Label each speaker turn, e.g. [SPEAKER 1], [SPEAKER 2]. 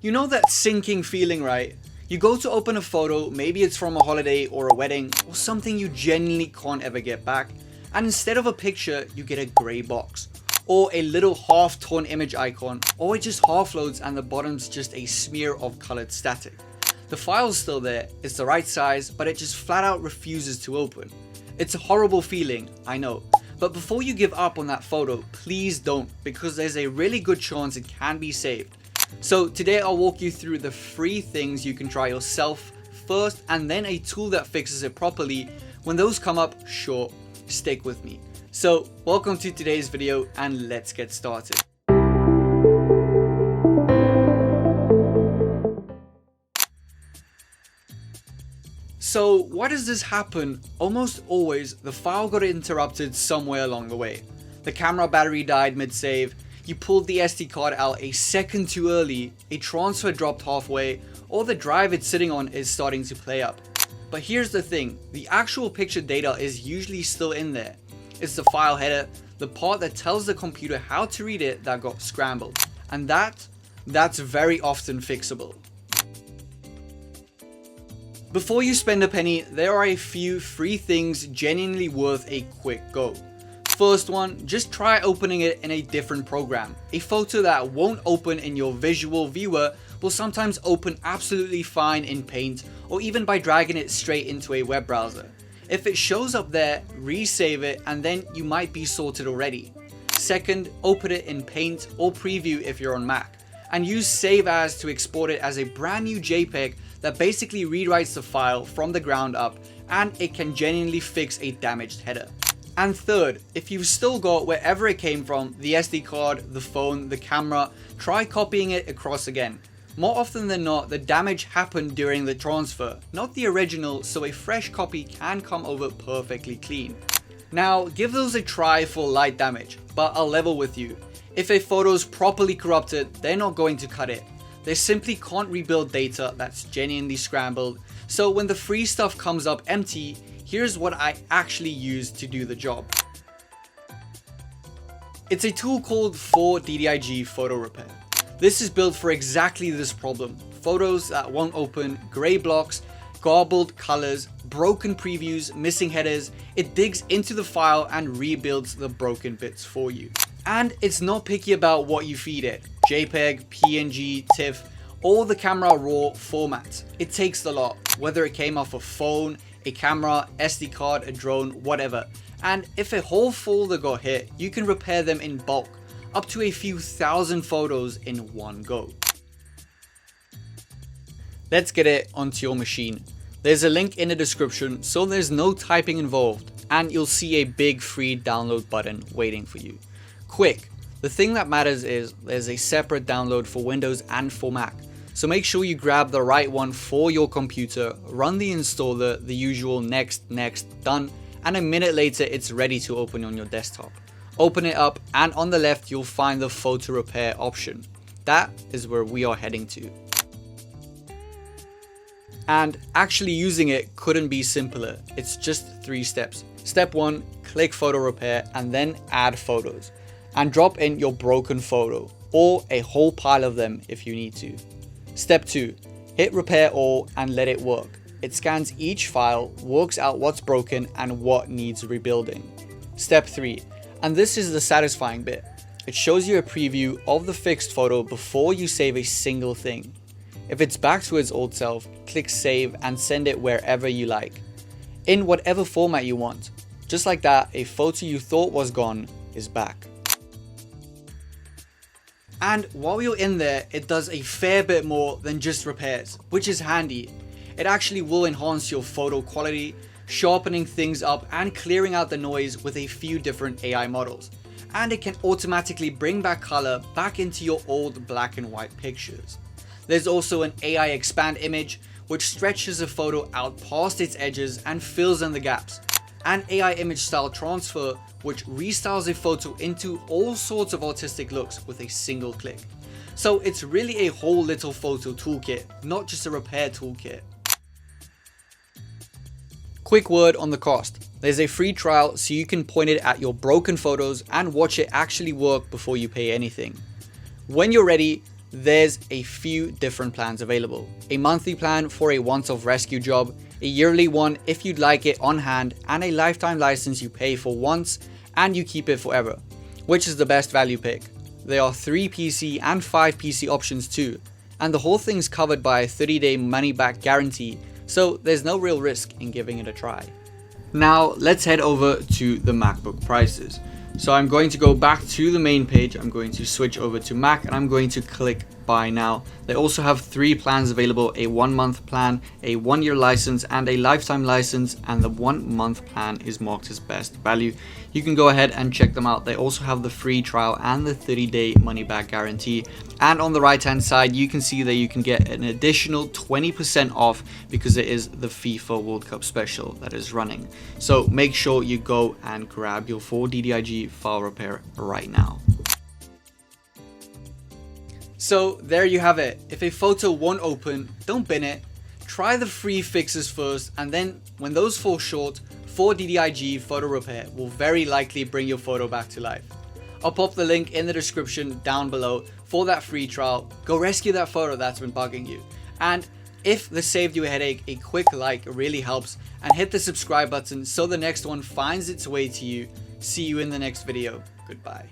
[SPEAKER 1] You know that sinking feeling, right? You go to open a photo, maybe it's from a holiday or a wedding or something you genuinely can't ever get back, and instead of a picture, you get a grey box or a little half-torn image icon, or it just half loads and the bottom's just a smear of colored static. The file's still there, it's the right size, but it just flat out refuses to open. It's a horrible feeling, I know, but before you give up on that photo, please don't, because there's a really good chance it can be saved. So today I'll walk you through the 3 things you can try yourself first, and then a tool that fixes it properly. When those come up, sure, stick with me. So welcome to today's video and let's get started. So why does this happen? Almost always the file got interrupted somewhere along the way. The camera battery died mid-save, you pulled the SD card out a second too early, a transfer dropped halfway, or the drive it's sitting on is starting to play up. But here's the thing, the actual picture data is usually still in there. It's the file header, the part that tells the computer how to read it, that got scrambled. And that's very often fixable. Before you spend a penny, there are a few free things genuinely worth a quick go. First one, just try opening it in a different program. A photo that won't open in your visual viewer will sometimes open absolutely fine in Paint or even by dragging it straight into a web browser. If it shows up there, resave it and then you might be sorted already. Second, open it in Paint or Preview if you're on Mac, and use Save As to export it as a brand new JPEG that basically rewrites the file from the ground up, and it can genuinely fix a damaged header. And third, if you've still got wherever it came from, the SD card, the phone, the camera, try copying it across again. More often than not, the damage happened during the transfer, not the original, so a fresh copy can come over perfectly clean. Now, give those a try for light damage, but I'll level with you. If a photo's properly corrupted, they're not going to cut it. They simply can't rebuild data that's genuinely scrambled, so when the free stuff comes up empty, here's what I actually use to do the job. It's a tool called 4DDIG Photo Repair. This is built for exactly this problem. Photos that won't open, grey blocks, garbled colors, broken previews, missing headers. It digs into the file and rebuilds the broken bits for you. And it's not picky about what you feed it. JPEG, PNG, TIFF, or the camera raw formats. It takes the lot, whether it came off a phone, a camera, SD card, a drone, whatever. And if a whole folder got hit, you can repair them in bulk, up to a few thousand photos in one go. Let's get it onto your machine. There's a link in the description, so there's no typing involved, and you'll see a big free download button waiting for you. Quick, the thing that matters is there's a separate download for Windows and for Mac, so make sure you grab the right one for your computer, run the installer, the usual next, done, and a minute later it's ready to open on your desktop. Open it up and on the left you'll find the photo repair option. That is where we are heading to. And actually using it couldn't be simpler. It's just 3 steps. Step 1, click photo repair and then add photos. And drop in your broken photo, or a whole pile of them if you need to. Step 2, hit repair all and let it work. It scans each file, works out what's broken and what needs rebuilding. Step 3, and this is the satisfying bit. It shows you a preview of the fixed photo before you save a single thing. If it's back to its old self, click save and send it wherever you like, in whatever format you want. Just like that, a photo you thought was gone is back. And while you're in there, it does a fair bit more than just repairs, which is handy. It actually will enhance your photo quality, sharpening things up and clearing out the noise with a few different AI models. And it can automatically bring back color back into your old black and white pictures. There's also an AI expand image, which stretches a photo out past its edges and fills in the gaps. And AI image style transfer, which restyles a photo into all sorts of artistic looks with a single click. So it's really a whole little photo toolkit, not just a repair toolkit. Quick word on the cost. There's a free trial so you can point it at your broken photos and watch it actually work before you pay anything. When you're ready, there's a few different plans available. A monthly plan for a once-off rescue job, a yearly one if you'd like it on hand, and a lifetime license you pay for once and you keep it forever. Which is the best value pick? There are 3 PC and 5 PC options too, and the whole thing's covered by a 30-day money-back guarantee, so there's no real risk in giving it a try. Now let's head over to the MacBook prices. So I'm going to go back to the main page, I'm going to switch over to Mac, and I'm going to click buy now. They also have 3 plans available, a 1-month plan, a 1-year license, and a lifetime license, and the 1-month plan is marked as best value. You can go ahead and check them out. They also have the free trial and the 30-day money back guarantee. And on the right hand side, you can see that you can get an additional 20% off because it is the FIFA World Cup special that is running. So make sure you go and grab your 4DDIG file repair right now. So there you have it. If a photo won't open, don't bin it. Try the free fixes first, and then when those fall short, 4DDIG photo repair will very likely bring your photo back to life. I'll pop the link in the description down below for that free trial. Go rescue that photo that's been bugging you. And if this saved you a headache, a quick like really helps, and hit the subscribe button so the next one finds its way to you. See you in the next video. Goodbye.